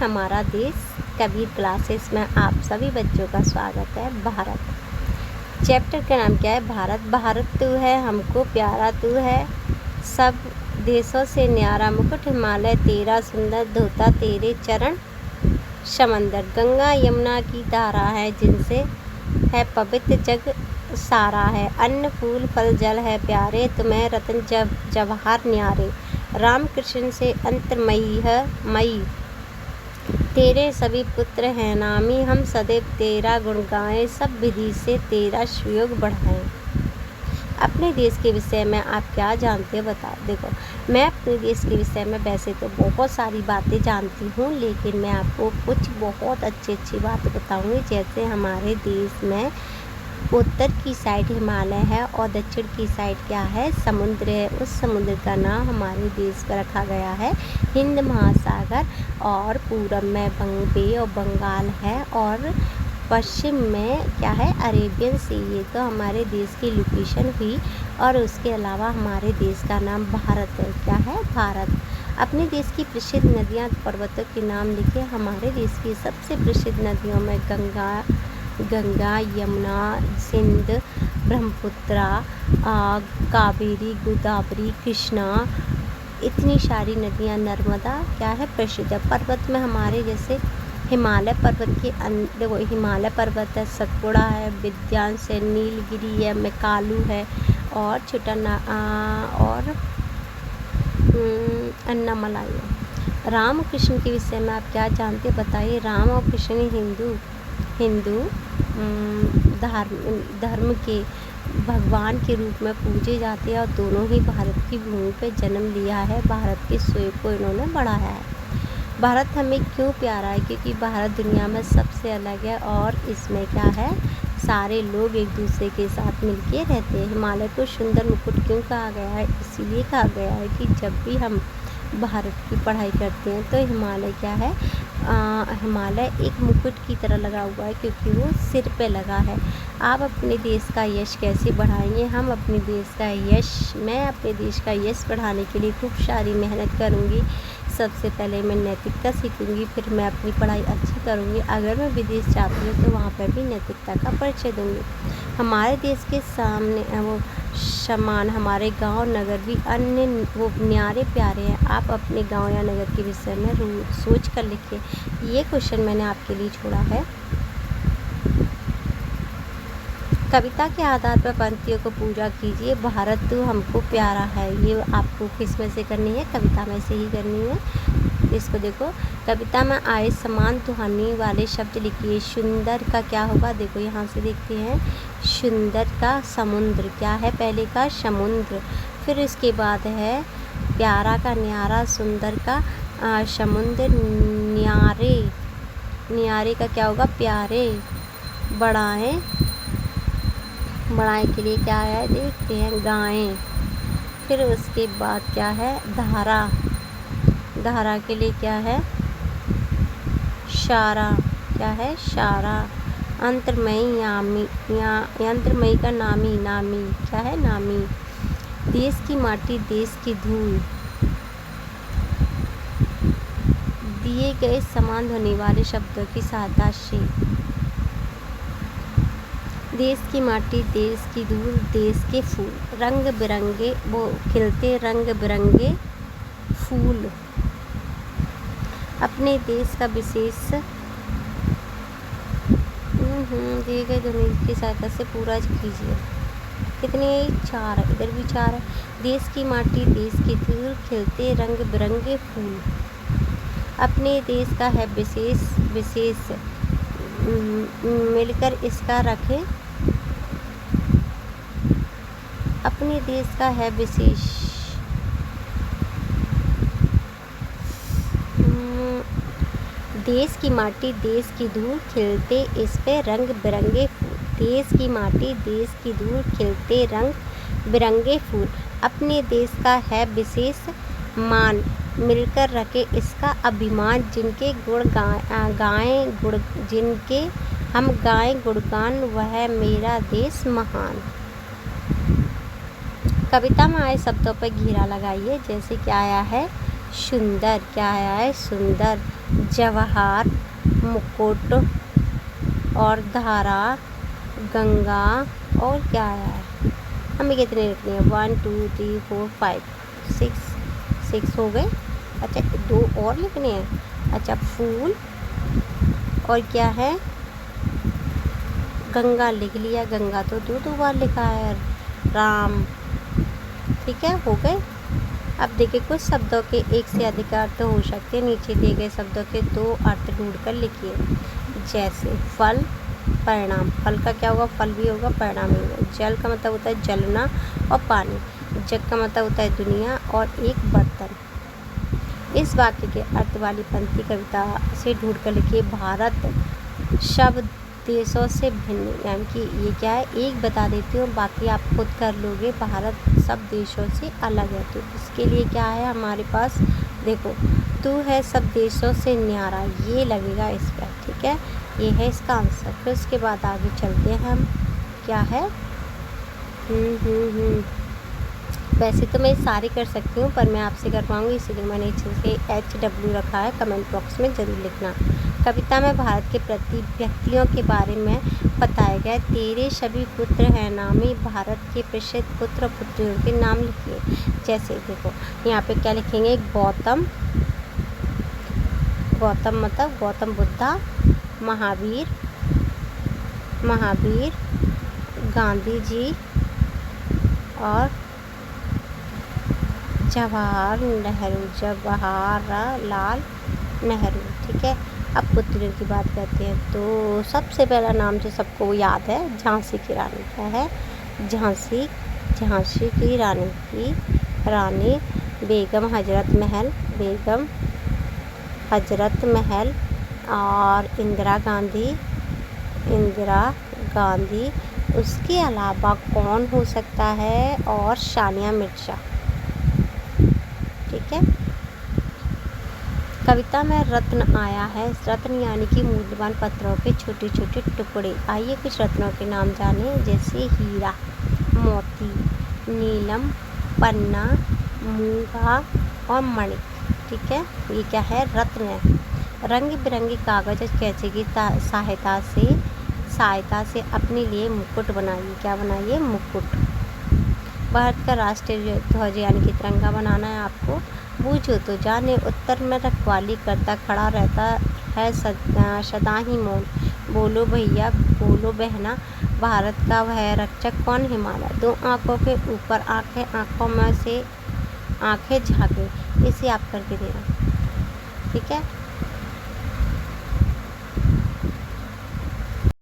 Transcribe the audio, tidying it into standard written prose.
हमारा देश कबीर क्लासेस में आप सभी बच्चों का स्वागत है। भारत चैप्टर का नाम क्या है? भारत। भारत तू है हमको प्यारा, तू है सब देशों से न्यारा, मुकुट हिमालय तेरा सुंदर, धोता तेरे चरण समंदर। गंगा यमुना की धारा है, जिनसे है पवित्र जग सारा है। अन्न फूल फल जल है प्यारे, तुम्हें रतन जवाहर न्यारे। राम कृष्ण से अंतर्मयी है मई, तेरे सभी पुत्र हैं नामी। हम सदैव तेरा गुण गाएं, सब विधि से तेरा सुयोग बढ़ाएं। अपने देश के विषय में आप क्या जानते हो बताओ। देखो, मैं अपने देश के विषय में वैसे तो बहुत सारी बातें जानती हूँ, लेकिन मैं आपको कुछ बहुत अच्छी बातें बताऊँगी। जैसे हमारे देश में उत्तर की साइड हिमालय है और दक्षिण की साइड क्या है? समुद्र है। उस समुद्र का नाम हमारे देश का रखा गया है हिंद महासागर। और पूरब में बे और बंगाल है और पश्चिम में क्या है? अरेबियन सी। ये तो हमारे देश की लोकेशन हुई। और उसके अलावा हमारे देश का नाम भारत है। क्या है? भारत। अपने देश की प्रसिद्ध नदियाँ पर्वतों के नाम लिखे। हमारे देश की सबसे प्रसिद्ध नदियों में गंगा, यमुना, सिंध, ब्रह्मपुत्रा, कावेरी, गोदावरी, कृष्णा, इतनी सारी नदियाँ, नर्मदा क्या है? प्रसिद्ध है। पर्वत में हमारे जैसे हिमालय पर्वत के देखो, हिमालय पर्वत है, सतपुड़ा है, विंध्याचल है, नीलगिरी है, मैकालू है और और अन्नामलाई है। राम कृष्ण के विषय में आप क्या जानते बताइए। राम और कृष्ण हिंदू धर्म के भगवान के रूप में पूजे जाते हैं और दोनों ही भारत की भूमि पर जन्म लिया है। भारत के स्वयं को इन्होंने बढ़ाया है। भारत हमें क्यों प्यारा है? क्योंकि भारत दुनिया में सबसे अलग है और इसमें क्या है? सारे लोग एक दूसरे के साथ मिलके रहते हैं। हिमालय को सुंदर मुकुट क्यों कहा गया है? इसीलिए कहा गया है कि जब भी हम भारत की पढ़ाई करते हैं तो हिमालय क्या है? हिमालय एक मुकुट की तरह लगा हुआ है, क्योंकि वो सिर पे लगा है। आप अपने देश का यश कैसे बढ़ाएंगे? मैं अपने देश का यश बढ़ाने के लिए खूब सारी मेहनत करूँगी। सबसे पहले मैं नैतिकता सीखूंगी, फिर मैं अपनी पढ़ाई अच्छी करूंगी। अगर मैं विदेश जाती हूँ तो वहाँ पर भी नैतिकता का परिचय दूंगी। हमारे देश के सामने वो समान हमारे गांव नगर भी अन्य वो न्यारे प्यारे हैं। आप अपने गांव या नगर के विषय में सोच कर लिखिए। ये क्वेश्चन मैंने आपके लिए छोड़ा है। कविता के आधार पर पंक्तियों को पूरा कीजिए। भारत तू हमको प्यारा है। ये आपको किस में से करनी है? कविता में से ही करनी है। इसको देखो, कविता में आए समान ध्वनि वाले शब्द लिखिए। सुंदर का क्या होगा? देखो यहाँ से देखते हैं। सुंदर का समुद्र क्या है? पहले का समुद्र, फिर इसके बाद है प्यारा का न्यारा, सुंदर का समुद्र, न्यारे का क्या होगा? प्यारे। बढ़ाए के लिए क्या है? देखते हैं, गाएं। फिर उसके बाद क्या है? धारा के लिए क्या है? शारा। क्या है? शारा। अंतर्मयी का नामी क्या है? नामी। देश की माटी, देश की धूल, दिए गए समान ध्वनि वाले शब्दों की सहायता से। देश की माटी, देश की धूल, देश के फूल, रंग बिरंगे वो खिलते रंग बिरंगे फूल। अपने देश का विशेष दिए गए ध्वनि की सहायता से पूरा कीजिए। कितने? 4 है, इधर भी 4 है। देश की माटी, देश की धूल, खिलते रंग बिरंगे फूल। अपने देश का है विशेष मिलकर इसका रखें। अपने देश का है विशेष देश की माटी, देश की धूल, खिलते इस पे रंग बिरंगे फूल। देश की माटी, देश की धूल, खिलते रंग बिरंगे फूल। अपने देश का है विशेष मान, मिलकर रखे इसका अभिमान। जिनके हम गाएं गुणगान, वह मेरा देश महान। कविता में आए शब्दों पर घेरा लगाइए। जैसे क्या आया है? सुंदर। क्या आया है? सुंदर। जवाहर, मुकुट और धारा, गंगा और क्या है, हमें कितने लिखने हैं, 1 2 3 4 5 6 हो गए। अच्छा 2 और लिखने हैं। अच्छा फूल और क्या है, गंगा लिख लिया, गंगा तो 2 बार लिखा है, राम। ठीक है, हो गए। अब देखिए कुछ शब्दों के एक से अधिक अर्थ हो सकते हैं। नीचे दिए गए शब्दों के 2 अर्थ ढूंढकर लिखिए। जैसे फल, परिणाम। फल का क्या होगा, फल भी होगा, परिणाम भी होगा। जल का मतलब होता है जलना और पानी। जग का मतलब होता है दुनिया और एक बर्तन। इस वाक्य के अर्थ वाली पंक्ति कविता से ढूंढकर लिखिए। भारत शब्द देशों से भिन्न, यानी कि ये क्या है, एक बता देती हूँ, बाकी आप खुद कर लोगे। भारत सब देशों से अलग है, तो इसके लिए क्या है हमारे पास, देखो तू है सब देशों से न्यारा, ये लगेगा इस पर। ठीक है, ये है इसका आंसर। फिर उसके बाद आगे चलते हैं हम, क्या है, वैसे तो मैं सारे कर सकती हूँ, पर मैं आपसे कर पाऊँगी, इसीलिए मैंने इसे HW रखा है। कमेंट बॉक्स में ज़रूर लिखना। कविता में भारत के प्रति व्यक्तियों के बारे में बताया गया। तेरे सभी पुत्र हैं नामी, भारत के प्रसिद्ध पुत्र पुत्रियों के नाम लिखिए। जैसे देखो यहाँ पे क्या लिखेंगे, गौतम, गौतम मतलब गौतम बुद्धा, महावीर, महावीर, गांधी जी और जवाहर नेहरू, जवाहरलाल नेहरू। ठीक है, अब पुत्रियों की बात करते हैं। तो सबसे पहला नाम जो सबको याद है, झांसी की रानी। क्या है, झांसी, झांसी की रानी की रानी बेगम हजरत महल, बेगम हजरत महल और इंदिरा गांधी, इंदिरा गांधी। उसके अलावा कौन हो सकता है, और सानिया मिर्ज़ा। ठीक है, कविता में रत्न आया है। रत्न यानी कि मूल्यवान पत्थरों के छोटे छोटे टुकड़े। आइए कुछ रत्नों के नाम जाने, जैसे हीरा, मोती, नीलम, पन्ना, मूंगा और मणि। ठीक है, ये क्या है, रत्न है। रंग बिरंगे कागज और कैंची की सहायता से अपने लिए मुकुट बनाइए। क्या बनाइए, मुकुट। भारत का राष्ट्रीय ध्वज यानी कि तिरंगा बनाना है आपको। बूझो तो जाने, उत्तर में रखवाली करता खड़ा रहता है सदा ही मौन। बोलो भैया, बोलो बहना, भारत का वह रक्षक कौन, हिमालय। 2 आँखों के ऊपर आँखें, आँखों में से आँखें झाँके। इसे आप करके देना। ठीक है।